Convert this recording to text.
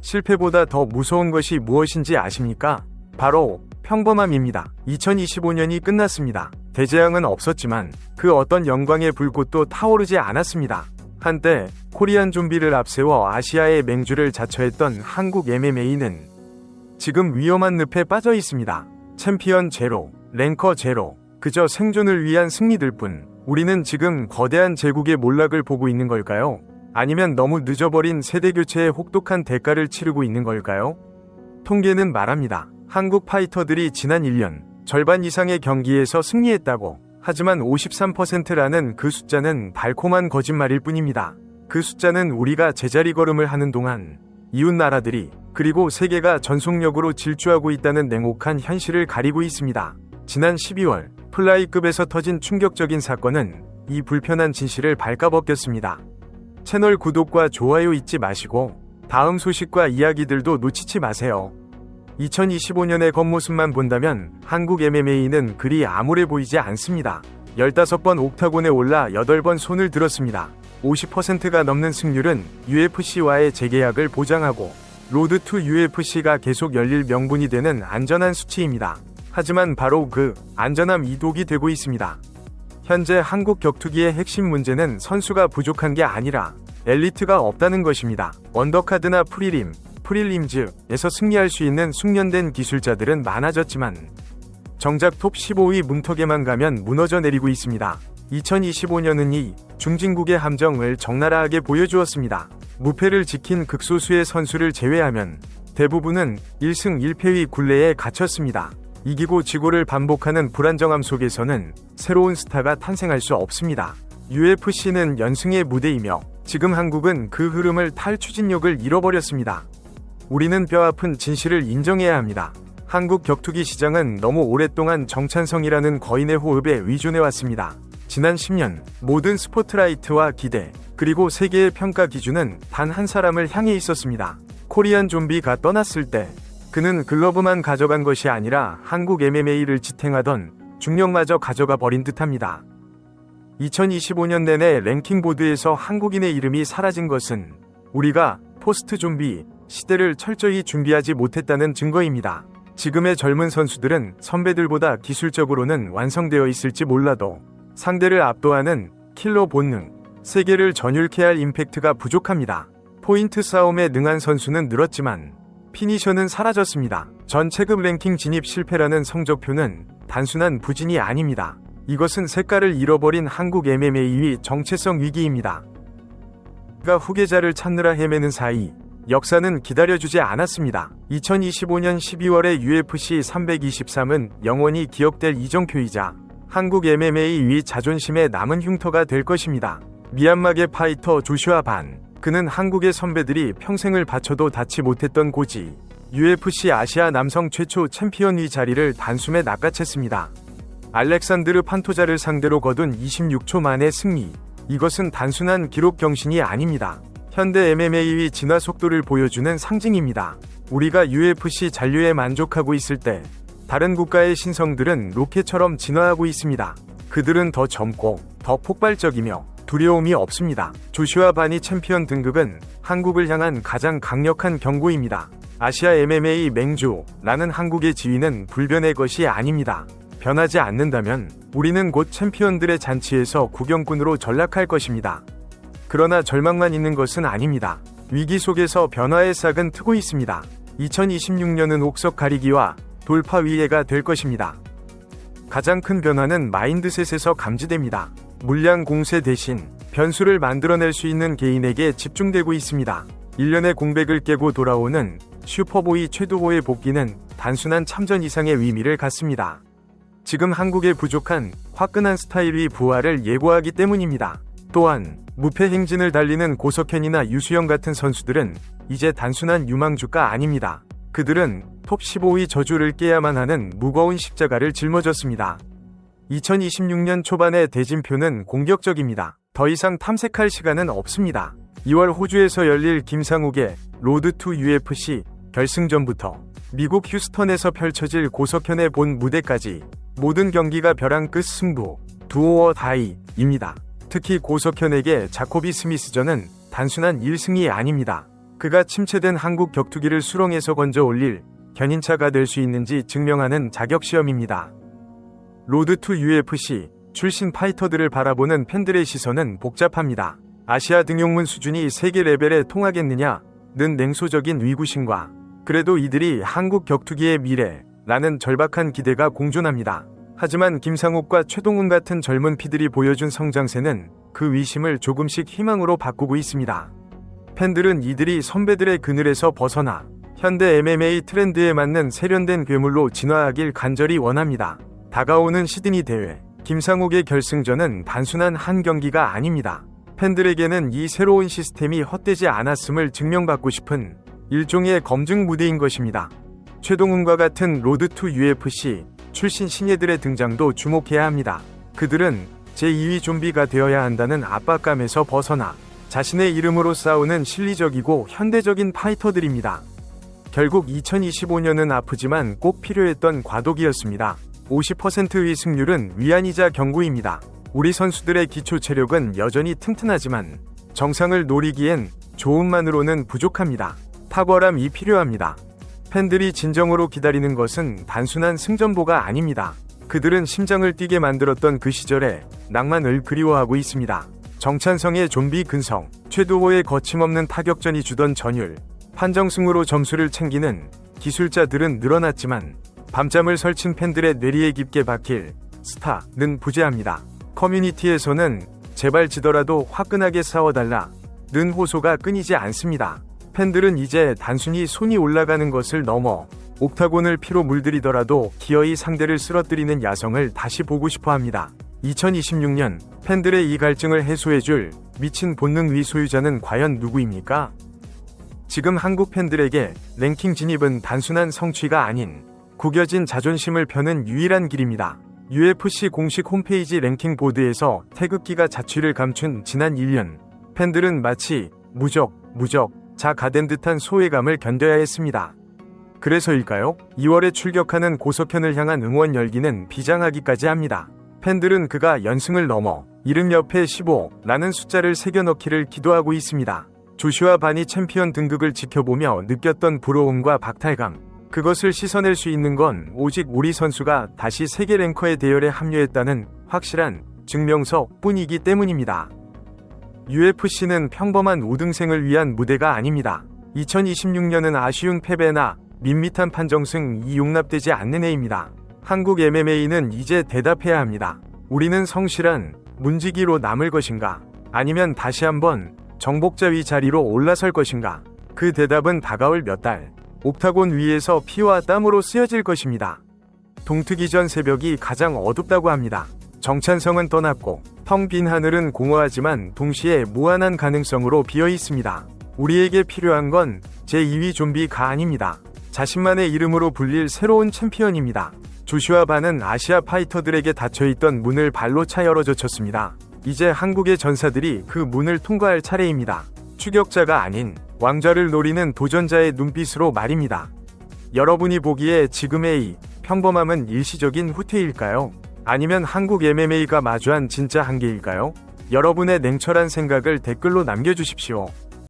실패보다 더 무서운 것이 무엇인지 아십니까? 바로 평범함입니다. 2025년이 끝났습니다. 대재앙은 없었지만 그 어떤 영광의 불꽃도 타오르지 않았습니다. 한때 코리안 좀비를 앞세워 아시아의 맹주를 자처했던 한국 MMA는 지금 위험한 늪에 빠져 있습니다. 챔피언 제로, 랭커 제로, 그저 생존을 위한 승리들 뿐. 우리는 지금 거대한 제국의 몰락을 보고 있는 걸까요? 아니면 너무 늦어버린 세대교체의 혹독한 대가를 치르고 있는 걸까요? 통계는 말합니다. 한국 파이터들이 지난 1년 절반 이상의 경기에서 승리했다고. 하지만 53%라는 그 숫자는 달콤한 거짓말일 뿐입니다. 그 숫자는 우리가 제자리 걸음을 하는 동안 이웃 나라들이 그리고 세계가 전속력으로 질주하고 있다는 냉혹한 현실을 가리고 있습니다. 지난 12월 플라이급에서 터진 충격적인 사건은 이 불편한 진실을 발가벗겼습니다. 채널 구독과 좋아요 잊지 마시고 다음 소식과 이야기들도 놓치지 마세요. 2025년의 겉모습만 본다면 한국 MMA는 그리 암울해 보이지 않습니다. 15번 옥타곤에 올라 8번 손을 들었습니다. 50%가 넘는 승률은 UFC와의 재계약을 보장하고 로드 투 UFC가 계속 열릴 명분이 되는 안전한 수치입니다. 하지만 바로 그 안전함이 독이 되고 있습니다. 현재 한국 격투기의 핵심 문제는 선수가 부족한 게 아니라 엘리트가 없다는 것입니다. 원더카드나 프릴림즈에서 승리할 수 있는 숙련된 기술자들은 많아졌지만 정작 톱 15위 문턱에만 가면 무너져 내리고 있습니다. 2025년은 이 중진국의 함정을 적나라하게 보여주었습니다. 무패를 지킨 극소수의 선수를 제외하면 대부분은 1승 1패의 굴레에 갇혔습니다. 이기고 지고를 반복하는 불안정함 속에서는 새로운 스타가 탄생할 수 없습니다. UFC는 연승의 무대이며 지금 한국은 그 흐름을 탈 추진력을 잃어버렸습니다. 우리는 뼈아픈 진실을 인정해야 합니다. 한국 격투기 시장은 너무 오랫동안 정찬성이라는 거인의 호흡에 의존해왔습니다. 지난 10년 모든 스포트라이트와 기대 그리고 세계의 평가 기준은 단 한 사람을 향해 있었습니다. 코리안 좀비가 떠났을 때 그는 글러브만 가져간 것이 아니라 한국 MMA를 지탱하던 중력마저 가져가 버린 듯합니다. 2025년 내내 랭킹보드에서 한국인의 이름이 사라진 것은 우리가 포스트 좀비 시대를 철저히 준비하지 못했다는 증거입니다. 지금의 젊은 선수들은 선배들보다 기술적으로는 완성되어 있을지 몰라도 상대를 압도하는 킬러 본능, 세계를 전율케 할 임팩트가 부족합니다. 포인트 싸움에 능한 선수는 늘었지만 피니셔는 사라졌습니다. 전 체급 랭킹 진입 실패라는 성적표는 단순한 부진이 아닙니다. 이것은 색깔을 잃어버린 한국 MMA의 정체성 위기입니다. 그가 후계자를 찾느라 헤매는 사이 역사는 기다려주지 않았습니다. 2025년 12월의 UFC 323은 영원히 기억될 이정표이자 한국 MMA의 자존심에 남은 흉터가 될 것입니다. 미얀마계 파이터 조슈아 반. 그는 한국의 선배들이 평생을 바쳐도 닿지 못했던 고지. UFC 아시아 남성 최초 챔피언의 자리를 단숨에 낚아챘습니다. 알렉산드르 판토자를 상대로 거둔 26초 만의 승리. 이것은 단순한 기록 경신이 아닙니다. 현대 MMA의 진화 속도를 보여주는 상징입니다. 우리가 UFC 잔류에 만족하고 있을 때 다른 국가의 신성들은 로켓처럼 진화하고 있습니다. 그들은 더 젊고 더 폭발적이며 두려움이 없습니다. 조슈아 바니 챔피언 등극은 한국을 향한 가장 강력한 경고입니다. 아시아 MMA 맹주라는 한국의 지위는 불변의 것이 아닙니다. 변하지 않는다면 우리는 곧 챔피언들의 잔치에서 구경꾼으로 전락할 것입니다. 그러나 절망만 있는 것은 아닙니다. 위기 속에서 변화의 싹은 트고 있습니다. 2026년은 옥석 가리기와 돌파 위해가 될 것입니다. 가장 큰 변화는 마인드셋에서 감지됩니다. 물량 공세 대신 변수를 만들어낼 수 있는 개인에게 집중되고 있습니다. 1년의 공백을 깨고 돌아오는 슈퍼보이 최두호의 복귀는 단순한 참전 이상의 의미를 갖습니다. 지금 한국의 부족한 화끈한 스타일의 부활을 예고하기 때문입니다. 또한 무패 행진을 달리는 고석현이나 유수영 같은 선수들은 이제 단순한 유망주가 아닙니다. 그들은 톱 15위 저주를 깨야만 하는 무거운 십자가를 짊어졌습니다. 2026년 초반의 대진표는 공격적입니다. 더 이상 탐색할 시간은 없습니다. 2월 호주에서 열릴 김상욱의 로드 투 UFC 결승전부터 미국 휴스턴에서 펼쳐질 고석현의 본 무대까지 모든 경기가 벼랑 끝 승부, 두오어 다이입니다. 특히 고석현에게 자코비 스미스전은 단순한 1승이 아닙니다. 그가 침체된 한국 격투기를 수렁에서 건져 올릴 견인차가 될 수 있는지 증명하는 자격시험입니다. 로드 투 UFC 출신 파이터들을 바라보는 팬들의 시선은 복잡합니다. 아시아 등용문 수준이 세계 레벨에 통하겠느냐는 냉소적인 의구심과 그래도 이들이 한국 격투기의 미래라는 절박한 기대가 공존합니다. 하지만 김상욱과 최동훈 같은 젊은 피들이 보여준 성장세는 그 위심을 조금씩 희망으로 바꾸고 있습니다. 팬들은 이들이 선배들의 그늘에서 벗어나 현대 MMA 트렌드에 맞는 세련된 괴물로 진화하길 간절히 원합니다. 다가오는 시드니 대회, 김상욱의 결승전은 단순한 한 경기가 아닙니다. 팬들에게는 이 새로운 시스템이 헛되지 않았음을 증명받고 싶은 일종의 검증 무대인 것입니다. 최동훈과 같은 로드 투 UFC 출신 신예들의 등장도 주목해야 합니다. 그들은 제2위 좀비가 되어야 한다는 압박감에서 벗어나 자신의 이름으로 싸우는 실리적이고 현대적인 파이터들입니다. 결국 2025년은 아프지만 꼭 필요했던 과도기였습니다. 50%의 승률은 위안이자 경고입니다. 우리 선수들의 기초 체력은 여전히 튼튼하지만 정상을 노리기엔 조음만으로는 부족합니다. 탁월함이 필요합니다. 팬들이 진정으로 기다리는 것은 단순한 승전보가 아닙니다. 그들은 심장을 뛰게 만들었던 그 시절의 낭만을 그리워하고 있습니다. 정찬성의 좀비 근성, 최두호의 거침없는 타격전이 주던 전율, 판정승으로 점수를 챙기는 기술자들은 늘어났지만 밤잠을 설친 팬들의 뇌리에 깊게 박힐 스타는 부재합니다. 커뮤니티에서는 제발 지더라도 화끈하게 싸워달라 는 호소가 끊이지 않습니다. 팬들은 이제 단순히 손이 올라가는 것을 넘어 옥타곤을 피로 물들이더라도 기어이 상대를 쓰러뜨리는 야성을 다시 보고 싶어 합니다. 2026년 팬들의 이 갈증을 해소해줄 미친 본능의 소유자는 과연 누구입니까? 지금 한국 팬들에게 랭킹 진입은 단순한 성취가 아닌 구겨진 자존심을 펴는 유일한 길입니다. UFC 공식 홈페이지 랭킹 보드에서 태극기가 자취를 감춘 지난 1년, 팬들은 마치 무적 자가된 듯한 소외감을 견뎌야 했습니다. 그래서일까요? 2월에 출격하는 고석현을 향한 응원 열기는 비장하기까지 합니다. 팬들은 그가 연승을 넘어 이름 옆에 15라는 숫자를 새겨넣기를 기도하고 있습니다. 조슈아 바니 챔피언 등극을 지켜보며 느꼈던 부러움과 박탈감, 그것을 씻어낼 수 있는 건 오직 우리 선수가 다시 세계 랭커의 대열에 합류했다는 확실한 증명서뿐이기 때문입니다. UFC는 평범한 우등생을 위한 무대가 아닙니다. 2026년은 아쉬운 패배나 밋밋한 판정승이 용납되지 않는 해입니다. 한국 MMA는 이제 대답해야 합니다. 우리는 성실한 문지기로 남을 것인가? 아니면 다시 한번 정복자위 자리로 올라설 것인가? 그 대답은 다가올 몇 달, 옥타곤 위에서 피와 땀으로 쓰여질 것입니다. 동트기 전 새벽이 가장 어둡다고 합니다. 정찬성은 떠났고 텅 빈 하늘은 공허하지만 동시에 무한한 가능성으로 비어 있습니다. 우리에게 필요한 건 제2위 좀비가 아닙니다. 자신만의 이름으로 불릴 새로운 챔피언입니다. 조슈아 바는 아시아 파이터들에게 닫혀있던 문을 발로 차 열어젖혔습니다. 이제 한국의 전사들이 그 문을 통과할 차례입니다. 추격자가 아닌 왕좌를 노리는 도전자의 눈빛으로 말입니다. 여러분이 보기에 지금의 이 평범함은 일시적인 후퇴일까요? 아니면 한국 MMA가 마주한 진짜 한계일까요? 여러분의 냉철한 생각을 댓글로 남겨주십시오.